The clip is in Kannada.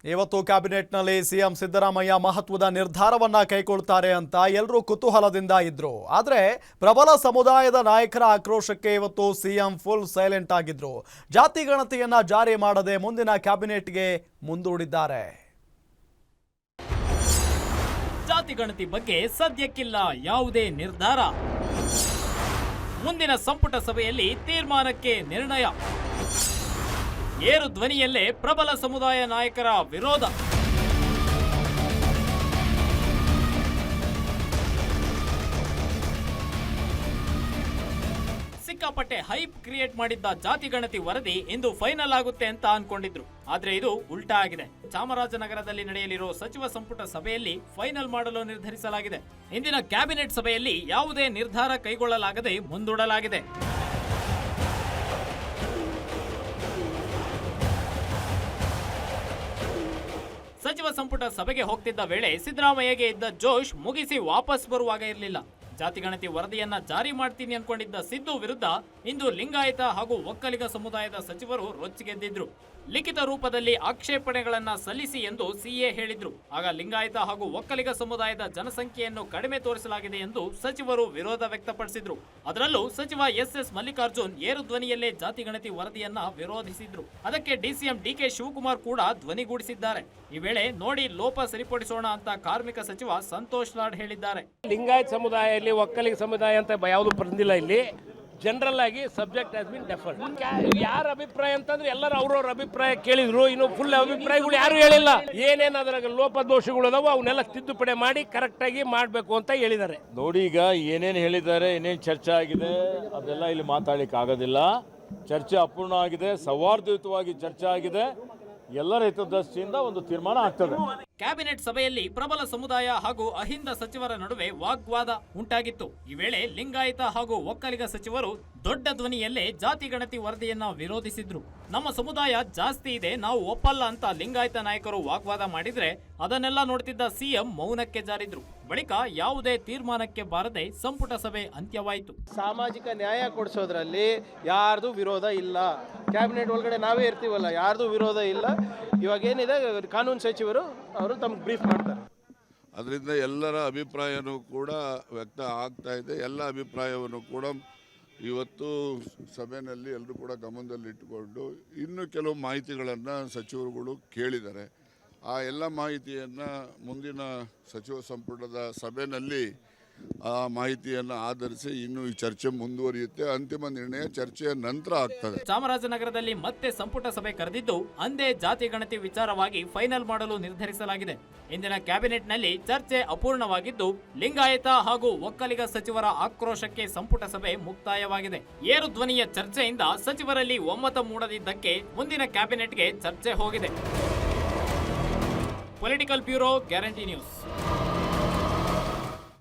ಇವತ್ತು ಕ್ಯಾಬಿನೆಟ್ನಲ್ಲಿ ಸಿಎಂ ಸಿದ್ದರಾಮಯ್ಯ ಮಹತ್ವದ ನಿರ್ಧಾರವನ್ನ ಕೈಗೊಳ್ತಾರೆ ಅಂತ ಎಲ್ಲರೂ ಕುತೂಹಲದಿಂದ ಇದ್ರು. ಆದರೆ ಪ್ರಬಲ ಸಮುದಾಯದ ನಾಯಕರ ಆಕ್ರೋಶಕ್ಕೆ ಇವತ್ತು ಸಿಎಂ ಫುಲ್ ಸೈಲೆಂಟ್ ಆಗಿದ್ರು. ಜಾತಿ ಗಣತಿಯನ್ನ ಜಾರಿ ಮಾಡದೆ ಮುಂದಿನ ಕ್ಯಾಬಿನೆಟ್ಗೆ ಮುಂದೂಡಿದ್ದಾರೆ. ಜಾತಿ ಗಣತಿ ಬಗ್ಗೆ ಸದ್ಯಕ್ಕಿಲ್ಲ ಯಾವುದೇ ನಿರ್ಧಾರ. ಮುಂದಿನ ಸಂಪುಟ ಸಭೆಯಲ್ಲಿ ತೀರ್ಮಾನಕ್ಕೆ ನಿರ್ಣಯ. ಏರು ಧ್ವನಿಯಲ್ಲೇ ಪ್ರಬಲ ಸಮುದಾಯ ನಾಯಕರ ವಿರೋಧ. ಸಿಕ್ಕಾಪಟ್ಟೆ ಹೈಪ್ ಕ್ರಿಯೇಟ್ ಮಾಡಿದ್ದ ಜಾತಿ ಗಣತಿ ವರದಿ ಇಂದು ಫೈನಲ್ ಆಗುತ್ತೆ ಅಂತ ಅನ್ಕೊಂಡಿದ್ರು. ಆದ್ರೆ ಇದು ಉಲ್ಟಾ ಆಗಿದೆ. ಚಾಮರಾಜನಗರದಲ್ಲಿ ನಡೆಯಲಿರೋ ಸಚಿವ ಸಂಪುಟ ಸಭೆಯಲ್ಲಿ ಫೈನಲ್ ಮಾಡಲು ನಿರ್ಧರಿಸಲಾಗಿದೆ. ಇಂದಿನ ಕ್ಯಾಬಿನೆಟ್ ಸಭೆಯಲ್ಲಿ ಯಾವುದೇ ನಿರ್ಧಾರ ಕೈಗೊಳ್ಳಲಾಗದೆ ಮುಂದೂಡಲಾಗಿದೆ. ಸಚಿವ ಸಂಪುಟ ಸಭೆಗೆ ಹೋಗ್ತಿದ್ದ ವೇಳೆ ಸಿದ್ದರಾಮಯ್ಯಗೆ ಇದ್ದ ಜೋಶ್ ಮುಗಿಸಿ ವಾಪಸ್ ಬರುವಾಗ ಇರಲಿಲ್ಲ. ಜಾತಿ ಗಣತಿ ವರದಿಯನ್ನ ಜಾರಿ ಮಾಡ್ತೀನಿ ಅನ್ಕೊಂಡಿದ್ದ ಸಿದ್ದು ವಿರುದ್ಧ ಇಂದು ಲಿಂಗಾಯತ ಹಾಗೂ ಒಕ್ಕಲಿಗ ಸಮುದಾಯದ ಸಚಿವರು ರೊಚ್ಚಿಗೆದ್ದಿದ್ರು. ಲಿಖಿತ ರೂಪದಲ್ಲಿ ಆಕ್ಷೇಪಣೆಗಳನ್ನ ಸಲ್ಲಿಸಿ ಎಂದು ಸಿಎ ಹೇಳಿದ್ರು. ಆಗ ಲಿಂಗಾಯತ ಹಾಗೂ ಒಕ್ಕಲಿಗ ಸಮುದಾಯದ ಜನಸಂಖ್ಯೆಯನ್ನು ಕಡಿಮೆ ತೋರಿಸಲಾಗಿದೆ ಎಂದು ಸಚಿವರು ವಿರೋಧ ವ್ಯಕ್ತಪಡಿಸಿದ್ರು. ಅದರಲ್ಲೂ ಸಚಿವ ಎಸ್ ಮಲ್ಲಿಕಾರ್ಜುನ್ ಏರು ಧ್ವನಿಯಲ್ಲೇ ಜಾತಿ ಗಣತಿ ವರದಿಯನ್ನ ವಿರೋಧಿಸಿದ್ರು. ಅದಕ್ಕೆ ಡಿಸಿಎಂ ಡಿಕೆ ಶಿವಕುಮಾರ್ ಕೂಡ ಧ್ವನಿಗೂಡಿಸಿದ್ದಾರೆ. ಈ ವೇಳೆ ನೋಡಿ ಲೋಪ ಸರಿಪಡಿಸೋಣ ಅಂತ ಕಾರ್ಮಿಕ ಸಚಿವ ಸಂತೋಷ್ ಲಾಡ್ ಹೇಳಿದ್ದಾರೆ. ಲಿಂಗಾಯತ್ ಸಮುದಾಯ ಇಲ್ಲಿ ಒಕ್ಕಲಿಗ ಸಮುದಾಯ ಅಂತ ಯಾವುದು ಬಂದಿಲ್ಲ. ಇಲ್ಲಿ ಜನರಲ್ ಆಗಿ ಸಬ್ಜೆಕ್ಟ್ ಹ್ಯಾಸ್ ಬಿನ್ ಡೆಫರ್ಡ್. ಯಾರ ಅಭಿಪ್ರಾಯ ಅಂತಂದ್ರೆ ಎಲ್ಲರೂ ಅವ್ರವ್ರ ಅಭಿಪ್ರಾಯ ಕೇಳಿದ್ರು. ಇನ್ನು ಫುಲ್ ಅಭಿಪ್ರಾಯಗಳು ಯಾರು ಹೇಳಿಲ್ಲ. ಏನೇನು ಅದ್ರಾಗ ಲೋಪದೋಷಗಳು ಅದಾವ ಅವನ್ನೆಲ್ಲ ತಿದ್ದುಪಡಿ ಮಾಡಿ ಕರೆಕ್ಟ್ ಆಗಿ ಮಾಡಬೇಕು ಅಂತ ಹೇಳಿದ್ದಾರೆ. ನೋಡಿ, ಈಗ ಏನೇನು ಹೇಳಿದ್ದಾರೆ, ಏನೇನು ಚರ್ಚೆ ಆಗಿದೆ ಅದೆಲ್ಲ ಇಲ್ಲಿ ಮಾತಾಡಲಿಕ್ಕೆ ಆಗೋದಿಲ್ಲ. ಚರ್ಚೆ ಅಪೂರ್ಣ ಆಗಿದೆ, ಸೌಹಾರ್ದಯುತವಾಗಿ ಚರ್ಚೆ ಆಗಿದೆ. ಎಲ್ಲರ ಹಿತದೃಷ್ಟಿಯಿಂದ ಒಂದು ತೀರ್ಮಾನ ಆಗ್ತದೆ. ಕ್ಯಾಬಿನೆಟ್ ಸಭೆಯಲ್ಲಿ ಪ್ರಬಲ ಸಮುದಾಯ ಹಾಗೂ ಅಹಿಂದ ಸಚಿವರ ನಡುವೆ ವಾಗ್ವಾದ ಉಂಟಾಗಿತ್ತು. ಈ ವೇಳೆ ಲಿಂಗಾಯತ ಹಾಗೂ ಒಕ್ಕಲಿಗ ಸಚಿವರು ದೊಡ್ಡ ಧ್ವನಿಯಲ್ಲೇ ಜಾತಿ ಗಣತಿ ವರದಿಯನ್ನ ವಿರೋಧಿಸಿದ್ರು. ನಮ್ಮ ಸಮುದಾಯ ಜಾಸ್ತಿ ಇದೆ, ನಾವು ಒಪ್ಪಲ್ಲ ಅಂತ ಲಿಂಗಾಯತ ನಾಯಕರು ವಾಗ್ವಾದ ಮಾಡಿದ್ರೆ ಅದನ್ನೆಲ್ಲ ನೋಡ್ತಿದ್ದ ಸಿಎಂ ಮೌನಕ್ಕೆ ಜಾರಿದ್ರು. ಬಳಿಕ ಯಾವುದೇ ತೀರ್ಮಾನಕ್ಕೆ ಬಾರದೆ ಸಂಪುಟ ಸಭೆ ಅಂತ್ಯವಾಯಿತು. ಸಾಮಾಜಿಕ ನ್ಯಾಯ ಕೊಡಿಸೋದ್ರಲ್ಲಿ ಯಾರ್ದು ವಿರೋಧ ಇಲ್ಲ. ಕ್ಯಾಬಿನೆಟ್ ಒಳಗಡೆ ನಾವೇ ಇರ್ತೀವಲ್ಲ, ಯಾರ್ದು ವಿರೋಧ ಇಲ್ಲ. ಇವಾಗ ಏನಿದೆ ಕಾನೂನು ಸಚಿವರು ಅವರು ತಮ್ಗೆ ಬ್ರೀಫ್ ಮಾಡ್ತಾರೆ. ಅದರಿಂದ ಎಲ್ಲರ ಅಭಿಪ್ರಾಯನೂ ಕೂಡ ವ್ಯಕ್ತ ಆಗ್ತಾ ಇದೆ. ಎಲ್ಲ ಅಭಿಪ್ರಾಯವನ್ನು ಕೂಡ ಇವತ್ತು ಸಭೆಯಲ್ಲಿ ಎಲ್ಲರೂ ಕೂಡ ಗಮನದಲ್ಲಿಟ್ಟುಕೊಂಡು ಇನ್ನೂ ಕೆಲವು ಮಾಹಿತಿಗಳನ್ನು ಸಚಿವರುಗಳು ಕೇಳಿದ್ದಾರೆ. ಆ ಎಲ್ಲ ಮಾಹಿತಿಯನ್ನು ಮುಂದಿನ ಸಚಿವ ಸಂಪುಟದ ಸಭೆಯಲ್ಲಿ ಆ ಮಾಹಿತಿಯನ್ನು ಆಧರಿಸಿ ಇನ್ನು ಈ ಚರ್ಚೆ ಮುಂದುವರಿಯುತ್ತೆ. ಅಂತಿಮ ನಿರ್ಣಯ ಚರ್ಚೆಯ ನಂತರ ಆಗ್ತದೆ. ಚಾಮರಾಜನಗರದಲ್ಲಿ ಮತ್ತೆ ಸಂಪುಟ ಸಭೆ ಕರೆದಿದ್ದು ಅಂದೇ ಜಾತಿ ಗಣತಿ ವಿಚಾರವಾಗಿ ಫೈನಲ್ ಮಾಡಲು ನಿರ್ಧರಿಸಲಾಗಿದೆ. ಇಂದಿನ ಕ್ಯಾಬಿನೆಟ್ನಲ್ಲಿ ಚರ್ಚೆ ಅಪೂರ್ಣವಾಗಿದ್ದು ಲಿಂಗಾಯತ ಹಾಗೂ ಒಕ್ಕಲಿಗ ಸಚಿವರ ಆಕ್ರೋಶಕ್ಕೆ ಸಂಪುಟ ಸಭೆ ಮುಕ್ತಾಯವಾಗಿದೆ. ಏರು ಧ್ವನಿಯ ಚರ್ಚೆಯಿಂದ ಸಚಿವರಲ್ಲಿ ಒಮ್ಮತ ಮೂಡದಿದ್ದಕ್ಕೆ ಮುಂದಿನ ಕ್ಯಾಬಿನೆಟ್ಗೆ ಚರ್ಚೆ ಹೋಗಿದೆ. Political bureau, guarantee news.